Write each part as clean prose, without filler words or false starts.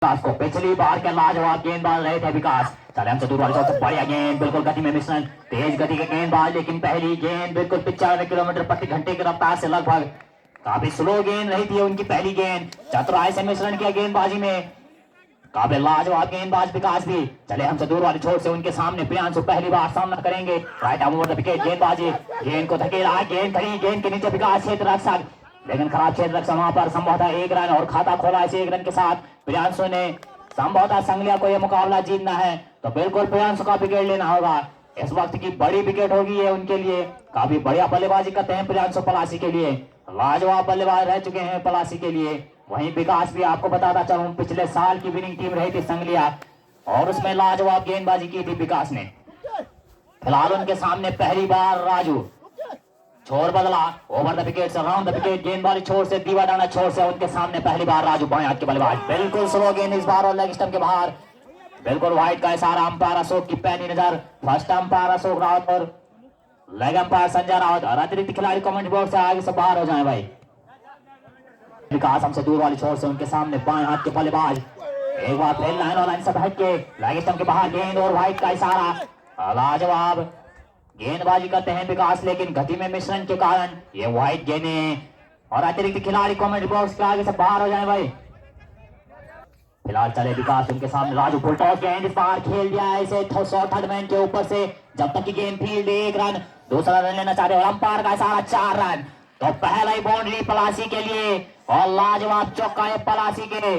विकास को पिछली बार के लाजवाब गेंदबाज रहे थे विकास। चले हमसे दूर वाली शॉट से बढ़िया गेंद, बिल्कुल गति में मिश्रण, तेज गति के गेंदबाज, लेकिन पहली गेंद बिल्कुल 95 किलोमीटर प्रति घंटे की रफ्तार से लगभग काफी स्लो गेंद रही थी उनकी पहली गेंद। चतुराई से मिश्रण किया गेंदबाजी में, काफी लाजवाब गेंदबाज विकास भी। चले हमसे दूर वाली छोर से उनके सामने प्रियांशु पहली बार सामना करेंगे। Right arm over the wicket गेंदबाजी, गेंद को धकेला, गेंद खड़ी, गेंद के नीचे विकास क्षेत्र रक्षक, लेकिन खराब क्षेत्र रक्षक वहां पर संभवतः एक रन और खाता खोला इस एक रन के साथ। प्रियांशु ने संभवतः संगलिया को यह मुकाबला जीतना है तो बिल्कुल प्रियांशु का विकेट लेना होगा। इस वक्त की बड़ी विकेट होगी ये उनके लिए। काफी बढ़िया बल्लेबाजी करते हैं प्रियांशु पलासी के लिए, लाजवाब बल्लेबाज रह चुके हैं पलासी के लिए। वहीं विकास भी आपको बताता चलूं पिछले साल की विनिंग टीम रही थी संगलिया और उसमें लाजवाब गेंदबाजी की थी विकास ने। फिलहाल उनके सामने पहली बार राजू, छोर बदला, ओवर द विकेट से राउंड द विकेट गेंदबाजी छोर से दीवा डाना छोर से उनके सामने पहली बार राजू बाएं हाथ के बल्लेबाज, बिल्कुल स्लो गेंद इस बार और लेग स्टंप के बाहर। बिल्कुल वाइड का इशारा, अंपायर अशोक की पैनी नजर, फर्स्ट अंपायर अशोक रावत और लेग अंपायर संजय रावत और अतिरिक्त खिलाड़ी कमेंट बॉक्स से आगे से बाहर हो जाए भाई। विकास हमसे दूर वाली छोर से उनके सामने बाएं हाथ के बल्लेबाज, एक बार फिर लाइन और लाइन से हट के लेग स्टंप के बाहर गेंद और वाइड का इशारा। लाजवाब गेंदबाजी करते हैं विकास, लेकिन गति में मिश्रण के कारण ये वाइड गेंदें और अतिरिक्त खिलाड़ी कमेंट बॉक्स के आगे से बाहर हो जाए भाई। फिलहाल चले विकास उनके सामने राजू, फुल टॉस गेंद इस बार खेल दिया है इसे थर्ड मैन के ऊपर से, जब तक की गेंद फील्ड एक रन, दूसरा रन लेना चाह रहे और अंपायर का इशारा 4 रन। तो पहला ही बाउंड्री पलासी के लिए और लाजवाब चौका है पलासी के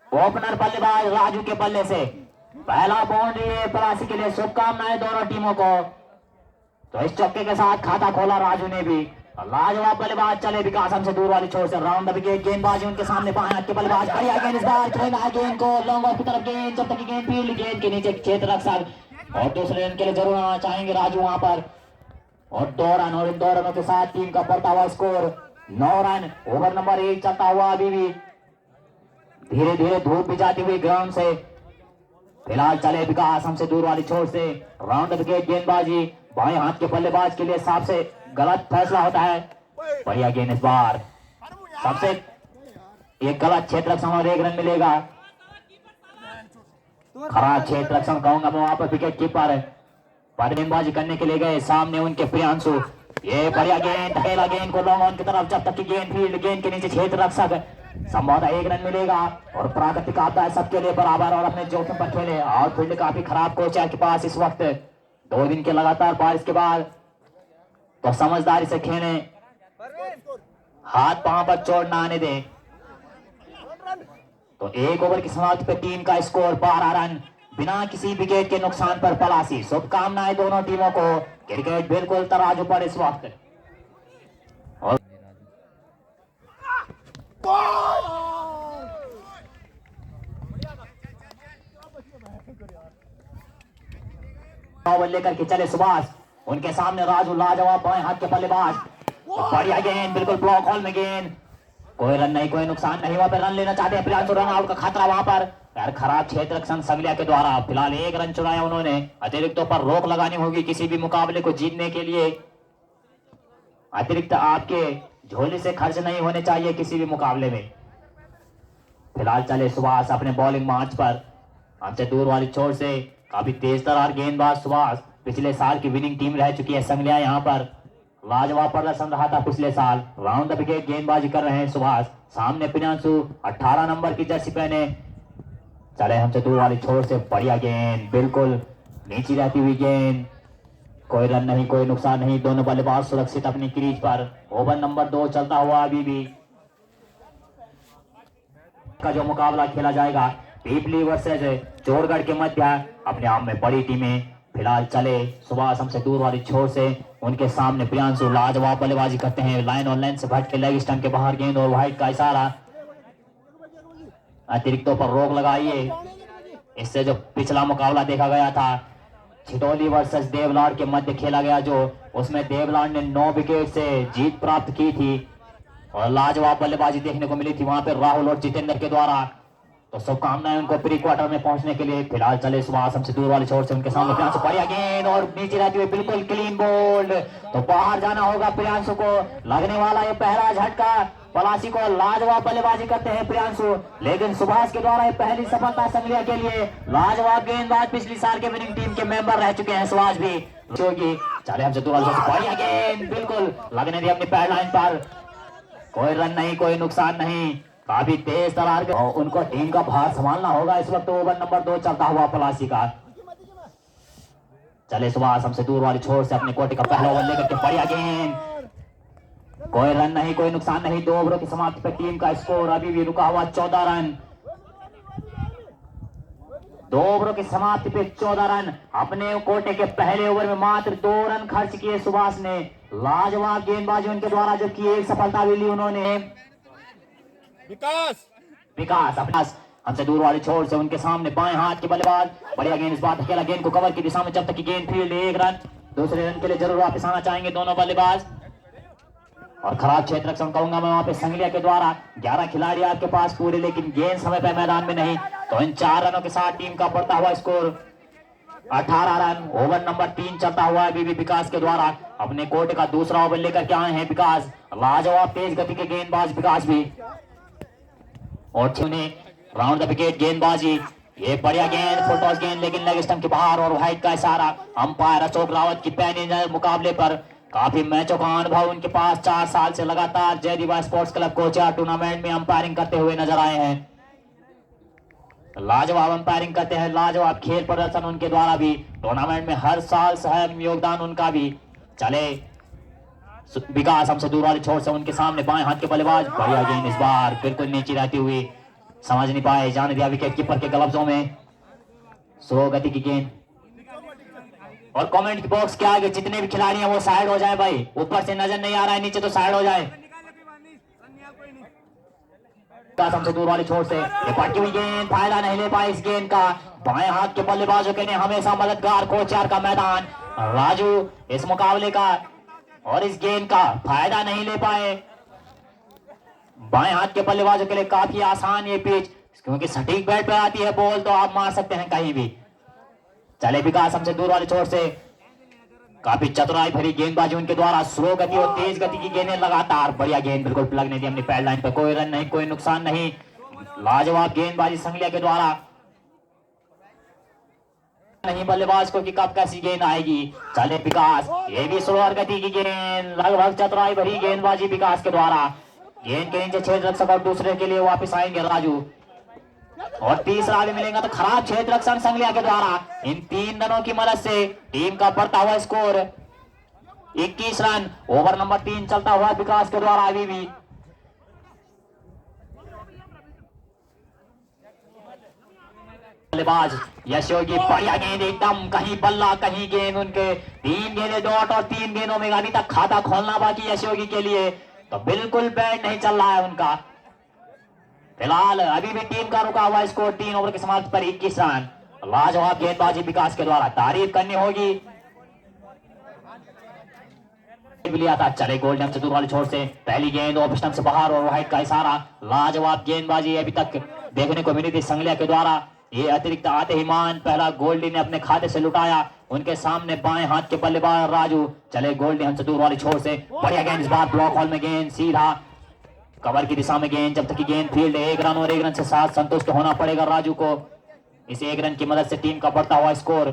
ओपनर बल्लेबाज राजू के बल्ले से, पहला बाउंड्री है पलासी के लिए। शुभकामनाएं दोनों टीमों को। तो इस चौके के साथ खाता खोला राजू ने भी। लाजवाब बल्लेबाज चले विकास हमसे दूर वाली छोर से राउंड द विकेट गेंदबाजी उनके सामने बाएं हाथ के बल्लेबाज, बढ़िया गेंद इस बार खेला है गेंद को लॉन्ग ऑफ की तरफ, गेंद जब तक की गेंद फील्ड, गेंद के नीचे क्षेत्र रक्षक और दूसरे रन के लिए जरूर आना चाहेंगे राजू वहां पर और 2 रन, और इन 2 रनों के साथ टीम का बढ़ता हुआ स्कोर 9 रन। ओवर नंबर 1 चलता हुआ अभी भी, धीरे धीरे धूप भी जाती हुई ग्राउंड से। फिलहाल चले विकास हमसे दूर वाली छोर से राउंड द विकेट गेंदबाजी, बाएं हाथ के बल्लेबाज के लिए सबसे गलत फैसला होता है। बढ़िया गेंद इस बार, सबसे एक गलत क्षेत्र रक्षण और 1 रन मिलेगा। खराब क्षेत्र रक्षण कहूंगा मैं वहां पर, विकेट कीपर गेंदबाजी करने के लिए गए सामने उनके प्रियांशु, ये बढ़िया गेंद, धकेला गेंद को लॉन्ग ऑन की तरफ, जब तक की गेंद फील्ड, गेंद के नीचे क्षेत्र रक्षक, संभवतः 1 रन मिलेगा। और प्राकृतिक आपदा है सबके लिए बराबर और अपने जोखिम पर खेले। आउटफील्ड काफी खराब कोच है के पास इस वक्त, 2 दिन के लगातार बारिश के बाद, तो समझदारी से खेले, हाथ पांव पर चोट ना आने दें। तो 1 ओवर की समाप्ति पे टीम का स्कोर 12 रन बिना किसी विकेट के नुकसान पर पलासी। शुभकामनाएं दोनों टीमों को। क्रिकेट बिल्कुल तराजू पर इस वक्त। और लेकर के चले सुभाष, उनके सामने राजू, लाजवाब बाएं हाथ के बल्लेबाज, बढ़िया गेंद, बिल्कुल ब्लॉक हॉल में गेंद, कोई रन नहीं, कोई नुकसान नहीं। वहां पर रन लेना चाहते हैं प्रियांशु, रन आउट का खतरा वहां पर यार, खराब क्षेत्र रक्षण संगलिया के द्वारा। फिलहाल 1 रन चुराया उन्होंने, अतिरिक्तों पर रोक लगानी होगी किसी भी मुकाबले को जीतने के लिए। अतिरिक्त आपके झोली से खर्च नहीं होने चाहिए किसी भी मुकाबले में। फिलहाल चले सुभाष अपने बॉलिंग मार्च पर, हमसे दूर वाली छोर से काफी तेज तरार गेंदबाज सुभाष, पिछले साल की विनिंग टीम रह चुकी है संगलिया, यहाँ पर लाजवाब प्रदर्शन रहा था पिछले साल। राउंड द विकेट गेंदबाजी कर रहे हैं सुभाष, सामने प्रियांशु 18 नंबर की जर्सी पहने। चले हमसे दूर वाली छोर से बढ़िया गेंद, बिल्कुल नीची रहती हुई गेंद, कोई रन नहीं, कोई नुकसान नहीं, दोनों बल्लेबाज सुरक्षित अपनी क्रीज पर। ओवर नंबर 2 चलता हुआ अभी भी का जो मुकाबला खेला जाएगा पीपली वर्सेज चोरगढ़ के मध्य, अपने आप में बड़ी टीमें। फिलहाल चले सुभाष हमसे दूर वाली छोर से उनके सामने प्रियांशु, लाजवाब बल्लेबाजी करते हैं, लाइन और लाइन से भटके लेग स्टंप के बाहर गेंद और वाइड का इशारा। अतिरिक्तों पर रोक लगाइए। इससे जो पिछला मुकाबला देखा गया था छिटोली वर्सेस देवलाड़ के मध्य खेला गया, जो उसमें देवलाड़ ने 9 विकेट से जीत प्राप्त की थी और लाजवाब बल्लेबाजी देखने को मिली थी वहां पर राहुल और जितेंद्र के द्वारा। तो शुभकामनाएं उनको प्री क्वार्टर में पहुंचने के लिए। फिलहाल चले सुभाष हमसे दूर वाली छोर से उनके सामने प्रियांशु, बढ़िया गेंद और नीचे रहती हुई बिल्कुल क्लीन बोल्ड, तो बाहर जाना होगा प्रियांशु को, लगने वाला ये पहला झटका पलासी को लाजवाब बल्लेबाजी करते हैं प्रियांशु, लेकिन सुभाष के द्वारा पहली सफलता संगलिया के लिए। लाजवाब गेंदबाज पिछली साल के विनिंग टीम के मेंबर रह चुके हैं सुभाष भी। चले हमसे बढ़िया गेंद, बिल्कुल लगने दी अपनी पैड लाइन पर। कोई रन नहीं, कोई नुकसान नहीं, काफी तेज तरार के उनको टीम का भार संभालना होगा इस वक्त। ओवर नंबर 2 चलता हुआ पलासी का। चले सुभाष हमसे दूर वाली छोर से अपने कोटे का पहला ओवर लेकर के बढ़िया गेंद, कोई रन नहीं, कोई नुकसान नहीं। 2 ओवरों की समाप्ति पर टीम का स्कोर अभी भी रुका हुआ 14 रन। 2 ओवरों की समाप्ति पे 14 रन। अपने कोटे के पहले ओवर में मात्र 2 रन खर्च किए सुभाष ने। लाजवाब गेंदबाजी उनके द्वारा जो की एक सफलता भी ली उन्होंने। विकास अपना हमसे दूर वाली छोर से उनके सामने बाएं हाथ के बल्लेबाज, बढ़िया गेंद, इस बात अकेला गेंद को कवर की दिशा में जब तक की गेंद फील्ड 1 रन। दूसरे रन के लिए जरूर वापस आना चाहेंगे दोनों बल्लेबाज। और खराब क्षेत्र रक्षण कहूंगा मैं वहां पे संगलिया के द्वारा। 11 खिलाड़ी आपके पास पूरे, लेकिन गेंद समय पर मैदान में नहीं। तो इन 4 रनों के साथ टीम का बढ़ता हुआ स्कोर 18 रन। ओवर नंबर 3 चलता हुआ अभी भी विकास के द्वारा। अपने कोर्ट का दूसरा ओवर लेकर के आए हैं विकास। लाजवाब तेज गति के गेंदबाज विकास भी। और राउंड द विकेट गेंदबाजी, ये बढ़िया गेंद, फुल टॉस गेंद, लेकिन लेग स्टंप के बाहर और वाइड का इशारा। अंपायर अशोक रावत की पैनी मुकाबले पर काफी मैचों का अनुभव उनके पास। 4 साल से लगातार जयदीवा स्पोर्ट्स क्लब कोचिया टूर्नामेंट में अंपायरिंग करते हुए नजर आए हैं। लाजवाब अंपायरिंग करते हैं, लाजवाब खेल प्रदर्शन उनके द्वारा भी। टूर्नामेंट में हर साल सहम योगदान उनका भी। चले विकास हमसे दूर वाली छोर से उनके सामने बाएं हाथ के बल्लेबाज, बढ़िया गेंद, इस बार बिल्कुल नीचे रहती हुई समझ नहीं पाए, जाने दिया विकेट कीपर के ग्लव्सों में। स्लो गति की गेंद। और कमेंट बॉक्स के आगे जितने भी खिलाड़ी हैं वो साइड हो जाए भाई। ऊपर से नजर नहीं आ रहा है, नीचे तो साइड हो जाए। हमसे दूर वाली छोर से ये पटकी हुई गेंद, फायदा नहीं ले पाए इस गेंद का। बाएं हाथ के बल्लेबाजों के लिए हमेशा मददगार कोचार का मैदान राजू इस मुकाबले का, और इस गेंद का फायदा नहीं ले पाए। बाएं हाथ के बल्लेबाजों के लिए काफी आसान ये पिच, क्योंकि सटीक बैट पे आती है बॉल तो आप मार सकते हैं कहीं भी। चले विकास हमसे दूर वाले छोर से काफी चतुराई भरी गेंदबाजी उनके द्वारा। स्लो गति और तेज गति की गेंदें लगातार, बढ़िया गेंद, बिल्कुल लगने दी अपनी पैड लाइन पर। कोई रन नहीं, कोई नुकसान नहीं। लाजवाब गेंदबाजी संगलिया के द्वारा। नहीं बल्लेबाज को कि कब कैसी गेंद आएगी। चले विकास, ये भी स्लो गति की गेंद, लगभग चतुराई भरी गेंदबाजी विकास के द्वारा। गेंद के नीचे छेद रक्षक और दूसरे के लिए वापस आएंगे राजू। और तीसरा भी मिलेगा तो खराब क्षेत्र रक्षण संगलिया के द्वारा। इन 3 रनों की मदद से टीम का बढ़ता हुआ स्कोर 21 रन। ओवर नंबर 3 चलता हुआ विकास के द्वारा अभी भी। बल्लेबाज यश योगी, बढ़िया गेंद, एकदम कहीं बल्ला कहीं गेंद। उनके 3 गेंदें डॉट और 3 गेंदों में अभी तक खाता खोलना बाकी यश योगी के लिए, तो बिल्कुल बैट नहीं चल रहा है उनका। फिलहाल अभी भी टीम का रुका हुआ स्कोर 3 ओवर की समाप्ति पर 21 रन। लाजवाब गेंदबाजी विकास के द्वारा, तारीफ करनी होगी। लिया था, चले गोल्डन चतुर वाली छोर से पहली गेंद ऑफ स्टंप से बाहर और वाइड का इशारा। लाजवाब गेंदबाजी अभी तक देखने को मिली थी संगलिया के द्वारा। ये अतिरिक्त आते ही मान पहला गोल्डी ने अपने खाते से लुटाया। उनके सामने बाएं हाथ के बल्लेबाज राजू। चले गोल्डी हम चतुर वाली छोर से, बढ़िया गेंद, इस बार ब्लॉक हॉल में गेंद, सीधा कवर की दिशा में गेंद। जब तक की गेंद फील्ड 1 रन और 1 रन से साथ संतुष्ट होना पड़ेगा राजू को। इस 1 रन की मदद से टीम का बढ़ता हुआ स्कोर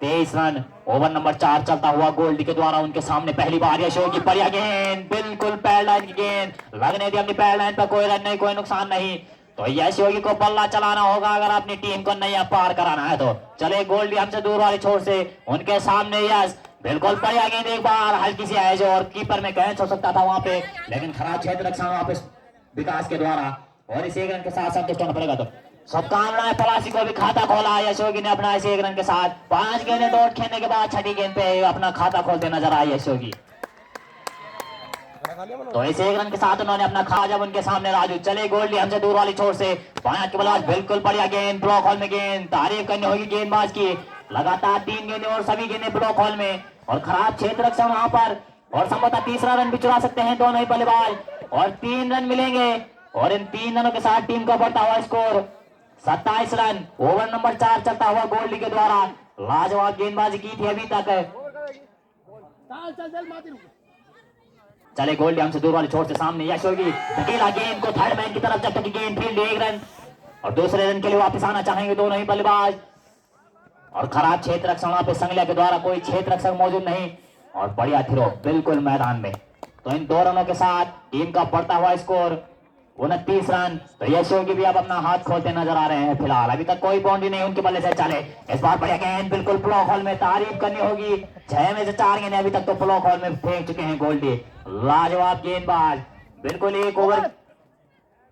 23 रन। ओवर नंबर 4 चलता हुआ गोल्डी के द्वारा। उनके सामने पहली बार यशो की बढ़िया गेंद, बिल्कुल पैड लाइन की गेंद, लगने दी अपनी पैड लाइन पर। कोई रन नहीं, कोई नुकसान नहीं। तो यश योगी को बल्ला चलाना होगा अगर अपनी टीम को नया पार कराना है तो। चले गोल्डी हमसे दूर वाली छोर से उनके सामने यश, बिल्कुल बढ़िया गेंद, एक बार हल्की सी एज और कीपर में कैच हो सकता था वहां पे, लेकिन खराब क्षेत्र रक्षा वहां पे विकास के द्वारा। और इस 1 रन के साथ संतुष्ट होना पड़ेगा। तो शुभकामनाएं, पलासी को भी खाता खोला यश योगी ने अपना इस 1 रन के साथ। 5 गेंदें डॉट खेलने के बाद छठी गेंद पे अपना खाता खोलते नजर आए यश योगी। तो इस 1 रन के साथ उन्होंने अपना खा जब उनके सामने राजू। चले गोल्डी हमसे दूर वाली छोर से बाएं के बल्लेबाज, बिल्कुल बढ़िया गेंद, ब्लॉक हॉल में गेंद, तारीफ करनी होगी गेंदबाज की। लगातार 3 गेंदें और सभी गेंदें ब्लॉक हॉल में, और खराब क्षेत्र रक्षण वहां पर, और संभवतः तीसरा रन भी चुरा सकते हैं दोनों ही बल्लेबाज। और 3 रन मिलेंगे और इन 3 रनों के साथ टीम का बढ़ता हुआ स्कोर 27 रन। ओवर नंबर 4 चलता हुआ गोल्डी के द्वारा। लाजवाब गेंदबाजी की थी अभी तक। चले गोल्डी हमसे दूर वाली छोर से सामने यश होगी, धकेला गेंद को थर्ड मैन की तरफ, जब तक कि गेंद फील्ड 1 रन और दूसरे रन के लिए वापस आना चाहेंगे दोनों ही बल्लेबाज। और खराब क्षेत्र रक्षण वहां पे संगलिया के द्वारा, कोई क्षेत्र रक्षक मौजूद नहीं और बढ़िया थ्रो बिल्कुल मैदान में। तो इन 2 रनों के साथ टीम का बढ़ता हुआ स्कोर 29 रन। तो यश योगी भी अब अपना हाथ खोलते नजर आ रहे हैं। फिलहाल अभी तक कोई बाउंड्री नहीं उनके बल्ले से चले। इस बार बढ़िया गेंद बिल्कुल ब्लॉक हॉल में, तारीफ करनी होगी 6 में से 4 गेंद अभी तक तो ब्लॉक हॉल में फेंक चुके हैं गोल्डी। लाजवाब गेंदबाज, बिल्कुल 1 ओवर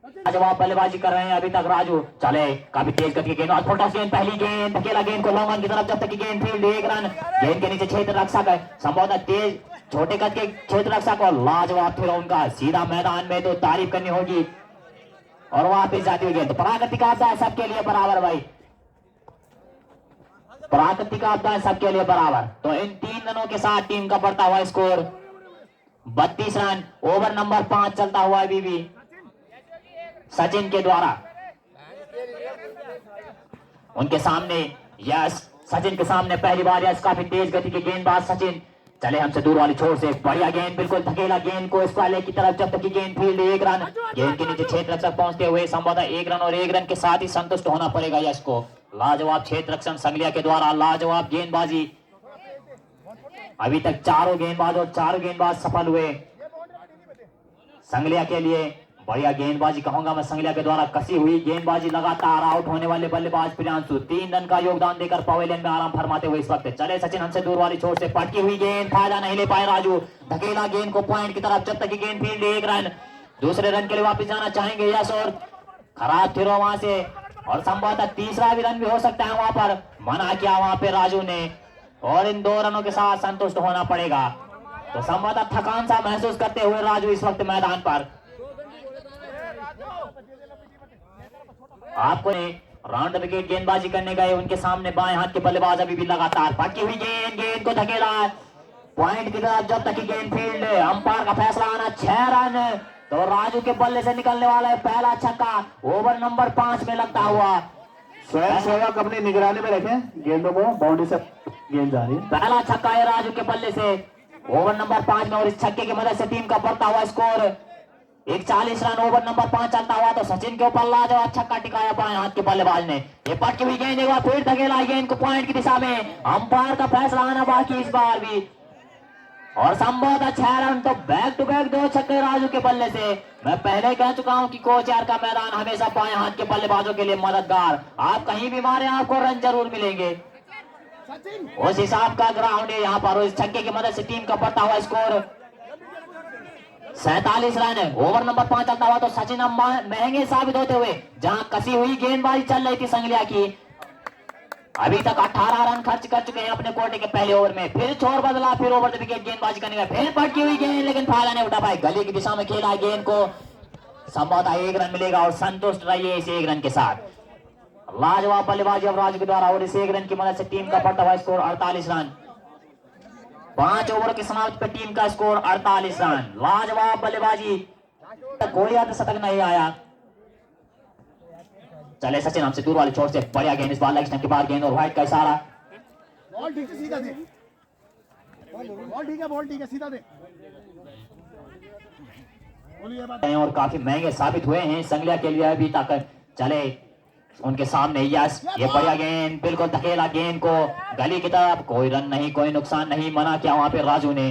लाजवाब बल्लेबाजी कर रहे हैं अभी तक राजू। चले काफी तेज गति की गेंद, फुलटॉस गेंद, पहली गेंद, धकेला गेंद को लॉन्ग ऑन की तरफ, जब तक कि गेंद फील्ड 1 रन। गेंद के नीचे क्षेत्र रक्षक है, संभवतः तेज छोटे कद के क्षेत्र रक्षक और लाजवाब थ्रो उनका सीधा मैदान में, तो तारीफ करनी होगी। और वापिस जाती हुई गेंद, प्राकृतिक आपदा है सबके लिए बराबर भाई, प्राकृतिक आपदा है सबके लिए बराबर। तो इन 3 रनों के साथ टीम का बढ़ता हुआ स्कोर 32 रन। ओवर नंबर 5 चलता हुआ अभी भी सचिन के द्वारा। उनके सामने यश, सचिन के सामने पहली बार यश, काफी तेज गति के गेंदबाज सचिन। चले हमसे दूर वाली छोर से बढ़िया गेंद, बिल्कुल धकेला गेंद को इस वाले की तरफ, जब तक कि गेंद फील्ड 1 रन। गेंद के नीचे क्षेत्र रक्षक पहुंचते हुए संभवतः 1 रन और 1 रन के साथ ही संतुष्ट होना पड़ेगा यश को। लाजवाब क्षेत्र रक्षण संगलिया के द्वारा, लाजवाब गेंदबाजी। अभी तक चारों गेंदबाज सफल हुए संगलिया के लिए। बढ़िया गेंदबाजी कहूंगा मैं संगलिया के द्वारा, कसी हुई गेंदबाजी। लगातार आउट होने वाले बल्लेबाज प्रियांशु 3 रन का योगदान देकर पवेलियन में आराम फरमाते हुए इस वक्त। चले सचिन हमसे दूर वाली छोर से पटकी हुई गेंद, फायदा नहीं ले पाए राजू, धकेला गेंद को पॉइंट की तरफ, जब तक कि गेंद फील्ड 1 रन। दूसरे रन के लिए वापस जाना चाहेंगे यश और खराब थ्रो वहां से, और संभवतः तीसरा भी रन भी हो सकता है वहां पर, मना किया वहां पे राजू ने। और इन 2 रनों के साथ संतुष्ट होना पड़ेगा। तो संभवतः थकान सा महसूस करते हुए राजू इस वक्त मैदान पर। आपको राउंड विकेट गेंदबाजी करने गए, उनके सामने बाएं हाथ के बल्लेबाज अभी भी लगातार पटकी हुई गेंद को धकेला पॉइंट की तरफ, जब तक कि गेंद फील्ड। अंपायर का फैसला आना 6 रन। तो राजू के बल्ले से निकलने वाला है पहला छक्का, ओवर नंबर 5 में लगता हुआ। स्वयं सेवक अपनी निगरानी में रखें गेंदों को, बाउंड्री से गेंद जा रही है। पहला छक्का है राजू के बल्ले से ओवर नंबर 5 में, और इस छक्के की मदद से टीम का बढ़ता हुआ स्कोर 41 रन। ओवर नंबर 5 चलता हुआ, तो सचिन के ऊपर लाजवाब छक्का टिकाया बाएं हाथ के बल्लेबाज ने। ये पटकी हुई गेंद एक बार फिर धकेला गेंद को पॉइंट की दिशा में। अंपायर का फैसला आना बाकी इस बार भी, और संभवतः 6 रन। तो बैक टू बैक 2 छक्के राजू के बल्ले से। मैं पहले कह चुका हूं कि कोच यार का मैदान हमेशा बाएं हाथ के बल्लेबाजों के लिए मददगार। आप कहीं भी मारे आपको रन जरूर मिलेंगे, उस हिसाब का ग्राउंड है यहाँ पर। इस छक्के की मदद से टीम का बढ़ता हुआ स्कोर 47 रन है। ओवर नंबर 5 चलता हुआ, तो सचिन अब महंगे साबित होते हुए, जहां कसी हुई गेंदबाजी चल रही थी संगलिया की, अभी तक 18 रन खर्च कर चुके हैं अपने कोटे के पहले ओवर में। फिर छोर बदला, फिर ओवर द विकेट गेंदबाजी करने का, फिर पटकी हुई गेंद, लेकिन फायदा नहीं उठा पाए। गली की दिशा में खेला गेंद को, संभवतः 1 रन मिलेगा और संतुष्ट रहिए इस 1 रन के साथ। लाजवाब बल्लेबाजी अब राजू के द्वारा, और इस 1 रन की मदद से टीम का बढ़ता हुआ स्कोर 48 रन। 5 ओवर के समाप्ति पर टीम का स्कोर 48 रन। लाजवाब बल्लेबाजी, कोई अर्धशतक नहीं आया। चले सचिन हमसे दूर वाले छोर से बढ़िया गेंद, इस बार लेग स्टंप के बाद गेंद और व्हाइट का इशारा। बॉल ठीक है, सीधा दे, बॉल ठीक है सीधा दे। और काफी महंगे साबित हुए हैं संगलिया के लिए अभी तक। चले उनके सामने यश, ये बढ़िया गेंद, बिल्कुल धकेला गेंद को गली की तरफ, कोई रन नहीं, कोई नुकसान नहीं, मना किया वहां पे राजू ने।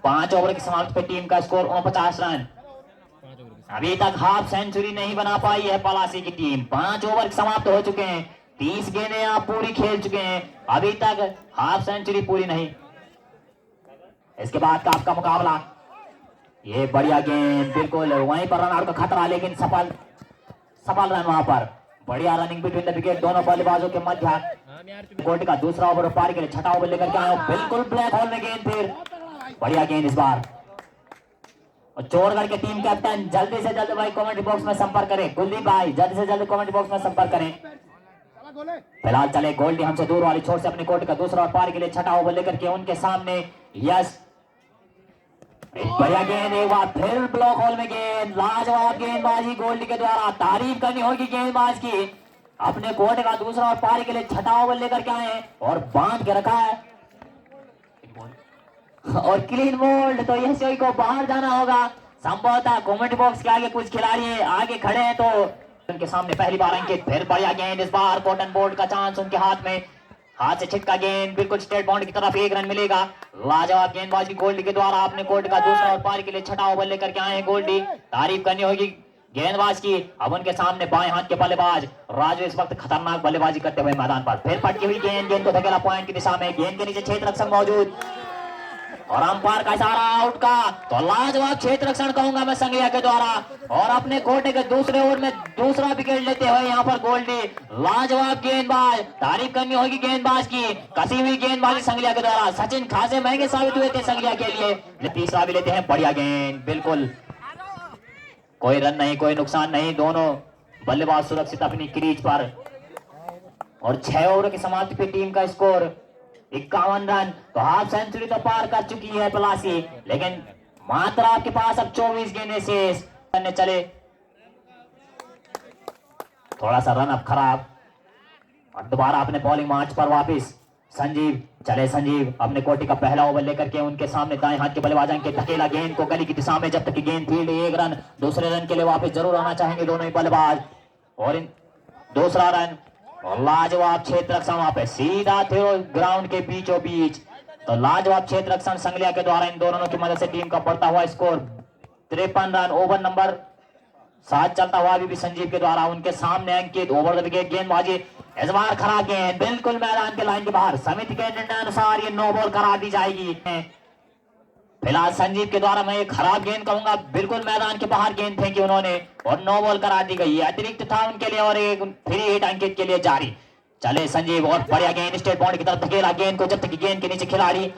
5 ओवर की समाप्ति पे टीम का स्कोर 49 रन। अभी तक हाफ सेंचुरी नहीं बना पाई है पलासी की टीम। 5 ओवर समाप्त हो चुके हैं, 30 गेंदें आप पूरी खेल चुके हैं, अभी तक हाफ सेंचुरी पूरी नहीं। इसके बाद का आपका मुकाबला, ये बढ़िया गेंद, बिल्कुल वहीं पर रन आउट का खतरा, लेकिन सफल रन वहां पर। बढ़िया रनिंग बिटवीन द विकेट दोनों बल्लेबाजों के मध्य। कोर्ट का दूसरा ओवर पार के लिए छठा ओवर लेकर के आए, बिल्कुल ब्लैक होल में गेंद, फिर बढ़िया गेंद इस बार। और चोरगढ़ के टीम कैप्टन जल्दी से जल्दी भाई कमेंट बॉक्स में संपर्क करें, कुलदीप भाई जल्दी से जल्दी कमेंट बॉक्स में संपर्क करें। फिलहाल चले गोल्डी हमसे दूर वाली छोर से अपने कोर्ट का दूसरा ओवर पार के लिए छठा ओवर लेकर के उनके सामने यश, बढ़िया गेंद, एक बार फिर ब्लॉक होल में गेंद। लाजवाब गेंदबाजी गोल्डी के द्वारा, तारीफ करनी होगी गेंदबाज की। अपने कोर्ट का दूसरा ओवर पारी के लिए छठा ओवर लेकर के आए और बांध के रखा है। और क्लीन बोल्ड, तो यशोई को बाहर जाना होगा संभवतः। कमेंट बॉक्स के आगे कुछ खिलाड़ी आगे खड़े हैं, तो उनके सामने पहली बार अंकित, फिर बढ़िया गेंद, इस बार कॉटन बोल्ड का चांस उनके हाथ में, हाथ से छिटका गेंद बिल्कुल स्ट्रेट बाउंड की तरफ, 1 रन मिलेगा। लाजवाब गेंदबाजी गोल्डी के द्वारा, अपने कोर्ट का दूसरा और पारी के लिए छठा ओवर लेकर के आए हैं गोल्डी, तारीफ करनी होगी गेंदबाज की। अब उनके सामने बाएं हाथ के बल्लेबाज राजू इस वक्त खतरनाक बल्लेबाजी करते हुए मैदान पर, फिर पटकी हुई गेंद, गेंद को धकेला पॉइंट की दिशा में, गेंद के नीचे क्षेत्र रक्षक मौजूद और अंपायर का इशारा आउट का, तो लाजवाब क्षेत्र रक्षण कहूंगा मैं संघिया के द्वारा। और अपने कोटे के दूसरे ओवर में दूसरा विकेट लेते हुए यहाँ पर गोल्डी, लाजवाब गेंदबाज, तारीफ करनी होगी गेंदबाज की, कसी हुई गेंदबाजी संघिया के द्वारा। सचिन खासे महंगे साबित हुए थे संघिया के लिए, तीसरा भी लेते हैं, बढ़िया गेंद, बिल्कुल कोई रन नहीं, कोई नुकसान नहीं, दोनों बल्लेबाज सुरक्षित अपनी क्रीज पर। और 6 ओवर की समाप्ति पे टीम का स्कोर 51 रन, तो हाफ सेंचुरी तो पार कर चुकी है पलासी, लेकिन मात्र आपके पास अब 24 गेंदें शेष करने चले। थोड़ा सा रन अब खराब, और दोबारा अपने बॉलिंग मार्च पर वापस संजीव, चले संजीव अपने कोटी का पहला ओवर लेकर के उनके सामने दाएं हाथ के बल्लेबाज के धकेला गेंद को गली की दिशा में, जब तक कि गेंद फील्ड, 1 रन, दूसरे रन के लिए वापस जरूर आना चाहेंगे दोनों ही बल्लेबाज। और दूसरा रन, और लाजवाब क्षेत्र रक्षण वहां पे सीधा थे ग्राउंड के बीचों बीच, तो लाजवाब क्षेत्र रक्षण संगलिया के द्वारा इन दोनों की मदद से टीम का बढ़ता हुआ स्कोर 53 रन। ओवर नंबर 7 चलता हुआ अभी भी संजीव के द्वारा, उनके सामने अंकित, ओवर द विकेट गेंदबाजी, इस बार खराब गेंद बिल्कुल मैदान के लाइन के बाहर, समिति के निर्णय अनुसार ये नो बॉल करार दी जाएगी। फिलहाल संजीव के द्वारा मैं एक खराब गेंद कहूंगा, बिल्कुल मैदान के बाहर गेंद फेंकी उन्होंने और नो बॉल करार दी गई, अतिरिक्त था उनके लिए और एक 3 हिट अंकित के लिए जारी। चले संजीव, और बढ़िया गेंद स्टेट बाउंड की तरफ धकेला गेंद को, जब तक गेंद के नीचे खिलाड़ी,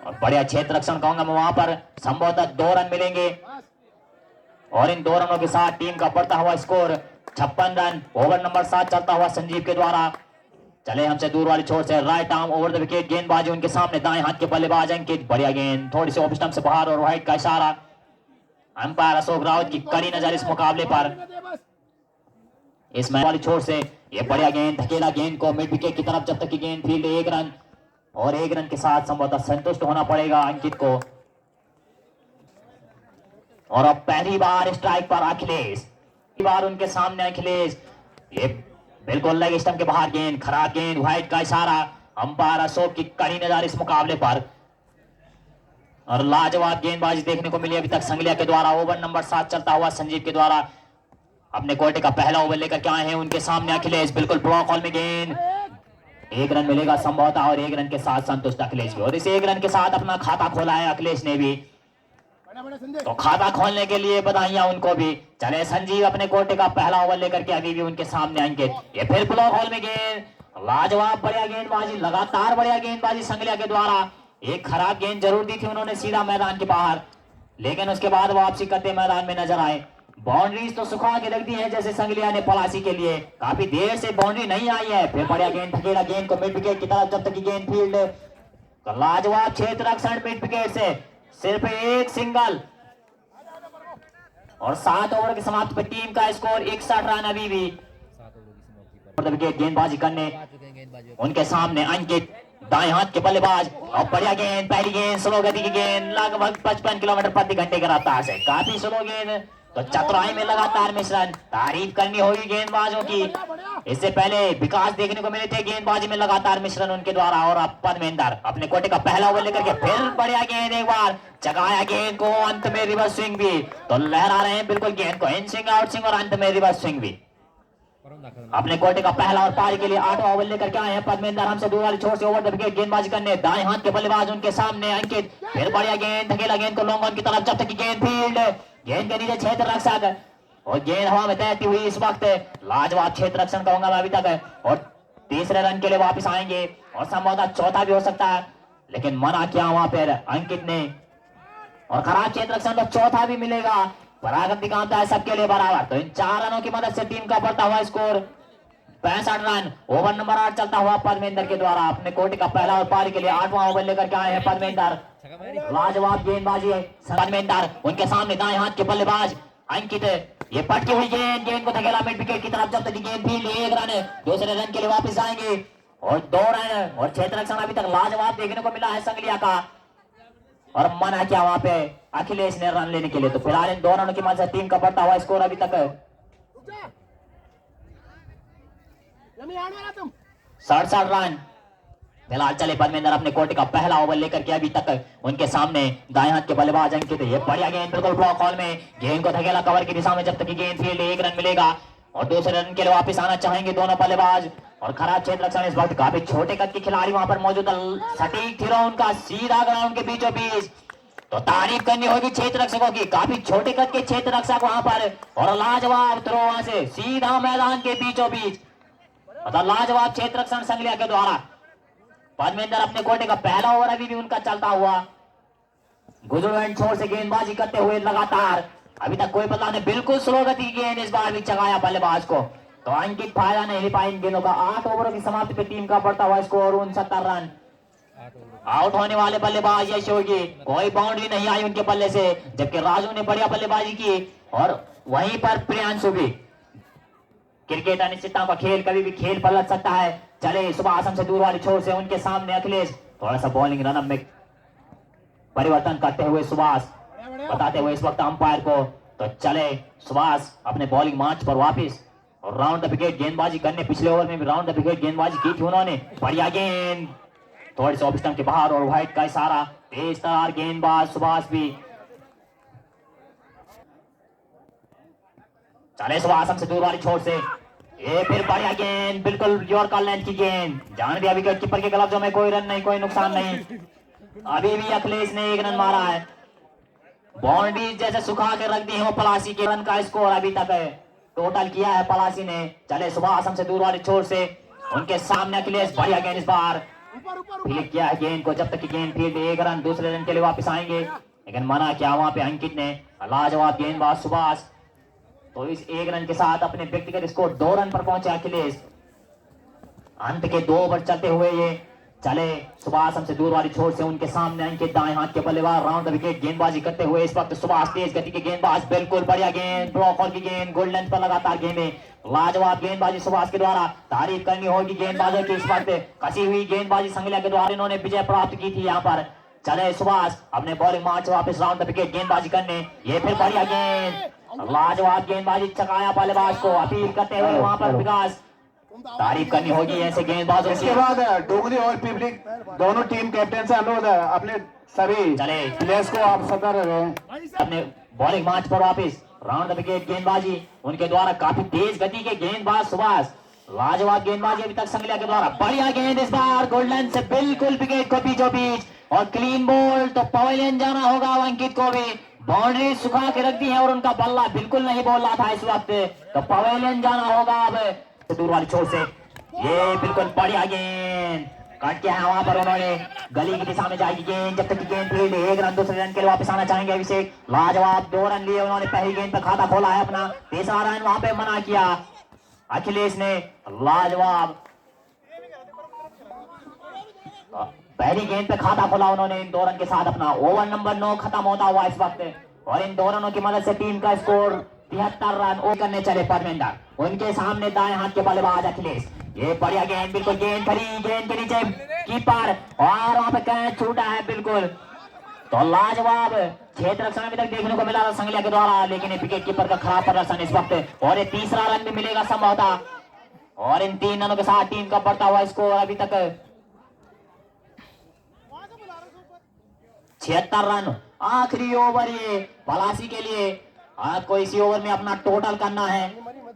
और बढ़िया क्षेत्र रक्षण कहूंगा मैं वहां पर, संभवतः 2 रन मिलेंगे। और इन 2 रनों के साथ टीम का बढ़ता हुआ स्कोर 56 रन। ओवर नंबर 7 चलता हुआ संजीव के द्वारा, चले हमसे दूर वाली छोर से right arm over the wicket गेंदबाजी, उनके सामने दाएं हाथ के बल्लेबाज अंकित, बढ़िया गेंद थोड़ी सी ऑफ स्टंप से बाहर और वाइड का इशारा। अंपायर अशोक रावत की कड़ी नजर इस मुकाबले पर, इस मैच वाली छोर से ये बढ़िया गेंद, धकेला गेंद को मिड विकेट की तरफ, जब तक की गेंद फील्ड, 1 रन, और 1 रन के साथ संभवतः संतुष्ट होना पड़ेगा अंकित को। और अब पहली बार स्ट्राइक पर अखिलेश, पहली बार उनके सामने अखिलेश, ये बिल्कुल लेग स्टंप के बाहर गेंद, खराब गेंद, वाइड का इशारा। अंपायर अशोक की कड़ी नजर इस मुकाबले पर, और लाजवाब गेंदबाजी देखने को मिली अभी तक संगलिया के द्वारा। ओवर नंबर 7 चलता हुआ संजीव के द्वारा, अपने कोटे का पहला ओवर लेकर के आए हैं, उनके सामने अखिलेश, बिल्कुल ब्लॉक हॉल में गेंद, 1 रन मिलेगा संभवतः, और 1 रन के साथ संतुष्ट अखिलेश भी, और इस 1 रन के साथ अपना खाता खोला है अखिलेश ने भी, तो खाता खोलने के लिए बधाइयां उनको भी। चले संजीव अपने कोटे का पहला ओवर लेकर के अभी भी उनके सामने अंकित, ये फिर ब्लॉक हॉल में गेंद, लाजवाब बढ़िया गेंदबाजी, लगातार बढ़िया गेंदबाजी संगलिया के द्वारा। एक खराब गेंद जरूर दी थी उन्होंने सीधा मैदान के बाहर, लेकिन उसके बाद वापसी करते मैदान में नजर आए। बाउंड्रीज तो सुखा के रख दी है जैसे संगलिया ने पलासी के लिए, काफी देर से बाउंड्री नहीं आई है। फिर बढ़िया गेंद, धकेला गेंद को मिड विकेट की तरफ, जब तक की गेंद फील्ड, तो लाजवाब क्षेत्र रक्षण मिड विकेट से सिर्फ एक सिंगल, और 7 ओवर की समाप्ति पर टीम का स्कोर 61 रन अभी भी। विकेट गेंदबाजी करने उनके सामने अंकित, दाएं हाथ के बल्लेबाज, और बढ़िया गेंद, पहली गेंद स्लो गति की गेंद, लगभग 55 किलोमीटर प्रति घंटे की रफ्तार से, काफी स्लो गेंद, तो चतुराई में लगातार मिश्रण, तारीफ करनी होगी गेंदबाजों की। इससे पहले विकास देखने को मिले थे गेंदबाजी में लगातार मिश्रण उनके द्वारा। और अब पद्मेंद्र अपने कोटे का पहला ओवर लेकर के फिर बढ़िया गेंद, एक बार चगाया गेंद को, अंत में रिवर्स स्विंग भी, तो लहरा रहे हैं बिल्कुल गेंद को, इन स्विंग आउट स्विंग, और अंत में रिवर्स स्विंग भी। अपने कोटे का पहला और पारी के लिए 8वां ओवर लेकर के आए हैं पद्मेंद्र, हमसे दूर वाली छोर से ओवर द विकेट गेंदबाजी करने, दाएं हाथ के बल्लेबाज उनके सामने अंकित, फिर बढ़िया गेंद, धकेला गेंद को लॉन्ग ऑन की तरफ, जब तक की गेंद फील्ड, गेंद के नीचे क्षेत्र रक्षक, और गेंद हवा में तैरती हुई इस वक्त, लाजवाब क्षेत्र रक्षण कहूंगा मैं अभी तक, और तीसरे रन के लिए वापस आएंगे, और संभवतः चौथा भी हो सकता है, लेकिन मना किया वहां पर अंकित ने, और खराब क्षेत्र रक्षण तो चौथा भी मिलेगा। परागति काम है सबके लिए बराबर, तो इन 4 रनों की मदद से टीम का बढ़ता हुआ स्कोर 65 रन। ओवर नंबर 8 चलता हुआ पद्मेंद्र के द्वारा, अपने कोटे का पहला और पारी के लिए 8वां ओवर लेकर के आए हैं पद्मेंद्र, लाजवाब गेंदबाजी है पद्मेंद्र, उनके सामने दाएं हाथ के बल्लेबाज अंकित, ये पटकी हुई गेंद, गेंद को धकेला मिड विकेट की तरफ, जब तक गेंद भी 1 रन, दूसरे रन के लिए वापस आएंगे, और 2 रन और क्षेत्र रक्षण अभी तक लाजवाब देखने को मिला है संगलिया का, और मना किया वहां पे अखिलेश ने रन लेने के लिए। तो फिलहाल इन 2 रनों की मदद से टीम का बढ़ता हुआ स्कोर अभी तक 67 रन। फिलहाल चले पद्मेंद्र अपने कोर्ट का पहला ओवर लेकर के अभी तक उनके सामने दाएं हाथ के बल्लेबाज अंकित। ये बढ़िया गेंद बिल्कुल ब्लॉक हॉल में, गेंद को धकेला कवर की दिशा में, जब तक कि गेंद फील्ड 1 रन मिलेगा और दूसरे रन के लिए वापस आना चाहेंगे दोनों बल्लेबाज। और खराब क्षेत्र रक्षण इस वक्त, काफी छोटे कद के खिलाड़ी वहां पर मौजूद, सटीक थ्रो उनका सीधा ग्राउंड के बीचों बीच। तो तारीफ करनी होगी क्षेत्र रक्षकों की, काफी छोटे कद के क्षेत्र रक्षक वहां पर, और लाजवाब थ्रो वहां से सीधा मैदान के बीचों बीच। मतलब लाजवाब क्षेत्र रक्षण संगलिया के द्वारा। पद्मेंद्र अपने कोटे का पहला ओवर अभी भी उनका चलता हुआ, गुजर एंड छोर से गेंदबाजी करते हुए लगातार, अभी तक कोई बदलाव नहीं, बिल्कुल स्लो गति की गेंद इस बार भी चगाया बल्लेबाज को। तो अंकित फायदा नहीं ले पाए इन गेंदों का। 8 ओवरों की समाप्ति पे टीम का बढ़ता हुआ स्कोर 69 रन। आउट होने वाले बल्लेबाज यश होगी, कोई बाउंड्री नहीं आई उनके बल्ले से, जबकि राजू ने बढ़िया बल्लेबाजी की और वहीं पर प्रियांशु भी। क्रिकेट अनिश्चितता का खेल, कभी भी खेल पलट सकता है। चले सुबह आसम से दूर वाली छोर से उनके सामने अखिलेश, थोड़ा सा बॉलिंग रनअप में परिवर्तन करते हुए सुभाष बताते हुए इस वक्त अंपायर को। तो चले सुभाष अपने बॉलिंग मार्च पर वापस, और राउंड द विकेट गेंदबाजी करने, पिछले ओवर में भी राउंड द विकेट गेंदबाजी की थी उन्होंने। बढ़िया गेंद थोड़ी सी ऑफ स्टंप के बाहर, और व्हाइट का इशारा, तेज तरार गेंदबाज सुभाष भी। चले सुभाष आसम से दूर वाली छोर से, ये फिर बढ़िया गेंद, बिल्कुल यॉर्कर लेंथ की गेंद, जान दिया विकेट कीपर के ग्लव्सों में, कोई रन नहीं, कोई नुकसान नहीं। अभी भी अखिलेश ने 1 रन मारा है। बाउंड्री जैसे सुखा के रख दी है वो पलासी के। रन का स्कोर अभी तक है टोटल किया है पलासी ने। चले सुबह आसम से दूर वाली छोर से उनके सामने अखिलेश, बढ़िया गेंद इस बार फील्ड किया है गेंद को, जब तक कि गेंद फील्ड 1 रन, दूसरे रन के लिए वापस आएंगे, लेकिन मना किया वहां पे अंकित ने। लाजवाब गेंदबाज सुभाष। तो इस 1 रन के साथ अपने व्यक्तिगत स्कोर 2 रन पर पहुंचे अखिलेश। अंत के 2 ओवर चलते हुए ये चले सुभाष हमसे दूर वाली छोर से उनके सामने अंकित, दाएं हाथ के बल्लेबाज, राउंड द विकेट गेंदबाजी करते हुए इस वक्त सुभाष, तेज गति के गेंदबाज, बिल्कुल बढ़िया गेंद, ब्लॉक हॉल की गेंद, गोल्ड लेंथ पर लगातार गेंदें, लाजवाब गेंदबाजी सुभाष के द्वारा। तारीफ करनी होगी गेंदबाजों की, इस वक्त कसी हुई गेंदबाजी संगलिया के द्वारा इन्होंने विजय प्राप्त की थी यहाँ पर। चले सुभाष अपने बॉलिंग मार्च वापस राउंड द विकेट गेंदबाजी करने, ये फिर बढ़िया गेंद, लाजवाब गेंदबाजी चकाया बल्लेबाज को, अपील करते हुए वहां पर विकास। तारीफ करनी होगी ऐसे गेंदबाजों इसके बाद डोगरी और पब्लिक दोनों टीम कैप्टन से अनुरोध है, अपने सभी चले प्लेयर्स को आप सतर्क रहें। अपने बॉलिंग मार्च पर वापस राउंड द विकेट गेंदबाजी उनके द्वारा, काफी तेज गति के गेंदबाज सुभाष, लाजवाब गेंदबाजी अभी तक संगलिया के द्वारा। बढ़िया गेंद इस बार गोल्डन से बिल्कुल विकेट को बीचों बीच, और क्लीन बॉल। तो पवेलियन जाना होगा अंकित को भी, बाउंड्री सुखा के रख दी है और उनका बल्ला बिल्कुल नहीं बोल रहा था इस वक्त, तो पवेलियन जाना होगा अब दूर वाली छोर से। ये बिल्कुल बढ़िया गेंद काट के है वहां पर, उन्होंने गली की दिशा में जाएगी गेंद, जब तक कि गेंद फील्ड 1 रन, दूसरे रन के लिए वापस आना चाहेंगे अभिषेक। लाजवाब 2 रन लिए उन्होंने, पहली गेंद पर खाता खोला है अपना, तीसरा रन वहां पे मना किया अखिलेश ने। लाजवाब पहली गेंद पे खाता खोला उन्होंने इन 2 रन के साथ अपना। ओवर नंबर 9 खत्म होता हुआ इस वक्त, और इन 2 रनों की मदद से टीम का स्कोर 73 रन ओ करने चले परमेंद्र, उनके सामने दाएं हाथ के बल्लेबाज अखिलेश। ये बढ़िया गेंद, बिल्कुल गेंद खड़ी, गेंद के नीचे कीपर, और वहां पे कैच छूटा है बिल्कुल। तो लाजवाब क्षेत्र रक्षण अभी तक देखने को मिला था संगलिया के द्वारा, लेकिन विकेट कीपर का खराब प्रदर्शन इस वक्त, और ये तीसरा रन भी मिलेगा संभवतः, और इन 3 रनों के साथ टीम का बढ़ता हुआ स्कोर अभी तक 76 रन। आखिरी ओवर ये पलासी के लिए, आपको इसी ओवर में अपना टोटल करना है,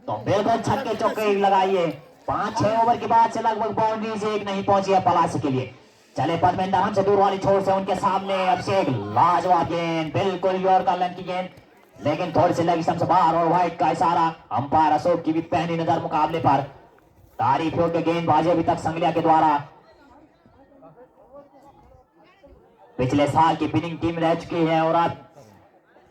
तो बिल्कुल छक्के चौके लगाइए। 5-6 ओवर के बाद से लगभग बाउंड्री से 1 नहीं पहुंची है पलासी के लिए। चले पद्मेंद्र हमसे दूर वाली छोर से उनके सामने अभिषेक, लाजवाब गेंद, बिल्कुल यॉर्कर लेंथ की गेंद, लेकिन थोड़ी सी लगी से बाहर, और व्हाइट का इशारा, अंपायर अशोक की भी पहली नजर मुकाबले पर। तारीफ योग्य गेंदबाजी अभी तक संगलिया के द्वारा, पिछले साल की विनिंग टीम रह चुकी है, और अब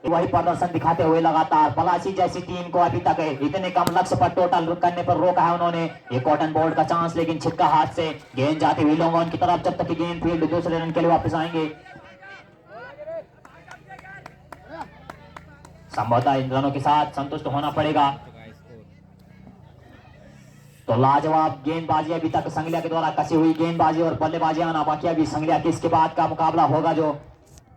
वही प्रदर्शन दिखाते हुए लगातार पलासी जैसी टीम को अभी तक इतने कम लक्ष्य पर टोटल करने पर रोका है उन्होंने। ये कॉटन बोल्ट का चांस, लेकिन छिक्का हाथ से गेंद जाती हुई लॉन्ग ऑन की तरफ, जब तक कि गेंद फील्ड दूसरे रन के लिए वापस आएंगे। संभवतः इन रनों के साथ संतुष्ट होना पड़ेगा। तो लाजवाब गेंदबाजी अभी तक संगलिया के द्वारा कसी हुई गेंदबाजी और बल्लेबाजी आना बाकी। अभी संगलिया की इसके बाद का मुकाबला होगा जो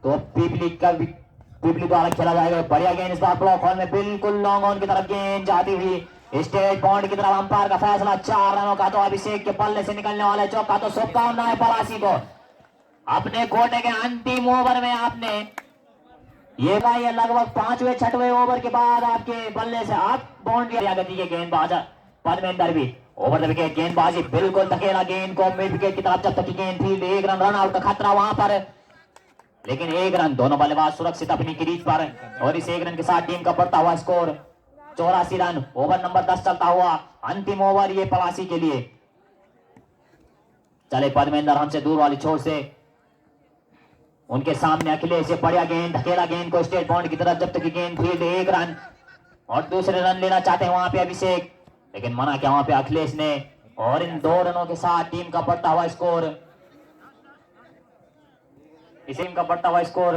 तो पीपली द्वारा खेला जाएगा। बढ़िया गेंद इस बार ब्लॉक हॉल में बिल्कुल लॉन्ग ऑन की तरफ गेंद जाती हुई स्टेट बाउंड की तरफ। अंपायर का फैसला 4 रनों का। तो अभिषेक के पल्ले से निकलने वाले चौका। तो शुभकामनाएं पलासी को अपने कोटे के अंतिम ओवर में आपने ये लगभग 5वें 6वें ओवर के बाद आपके बल्ले से आप बाउंड्री गति के गेंदबाज परमेंदर भी ओवर द विकेट गेंदबाजी बिल्कुल धकेला गेंद को मिड विकेट की तरफ। जब तक की गेंद थी 1 रन रन आउट का खतरा वहां पर, लेकिन 1 रन दोनों बल्लेबाज सुरक्षित अपनी क्रीज पर। और इस 1 रन के साथ टीम का बढ़ता हुआ स्कोर 84 रन। ओवर नंबर 10 चलता हुआ अंतिम ओवर ये पलासी के लिए। चले पद्मेंद्र हमसे दूर वाली छोर से उनके सामने अखिलेश से बढ़िया गेंद धकेला गेंद को स्टेट बाउंड की तरफ। जब तक की गेंद फील्ड 1 रन और दूसरे रन लेना चाहते हैं वहां पे अभिषेक, लेकिन मना किया वहां पे अखिलेश ने। और इन 2 रनों के साथ टीम का बढ़ता हुआ स्कोर इस टीम का बढ़ता हुआ स्कोर।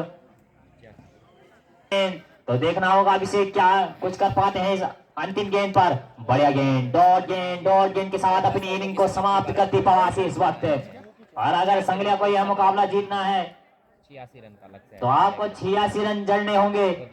तो देखना होगा अभिषेक क्या कुछ कर पाते हैं इस अंतिम गेंद पर। बढ़िया गेंद डॉट गेंद के साथ अपनी इनिंग को समाप्त करती पवासी इस वक्त। और अगर संगलिया को यह मुकाबला जीतना है 86 रन का लक्ष्य तो आपको 86 रन जड़ने होंगे।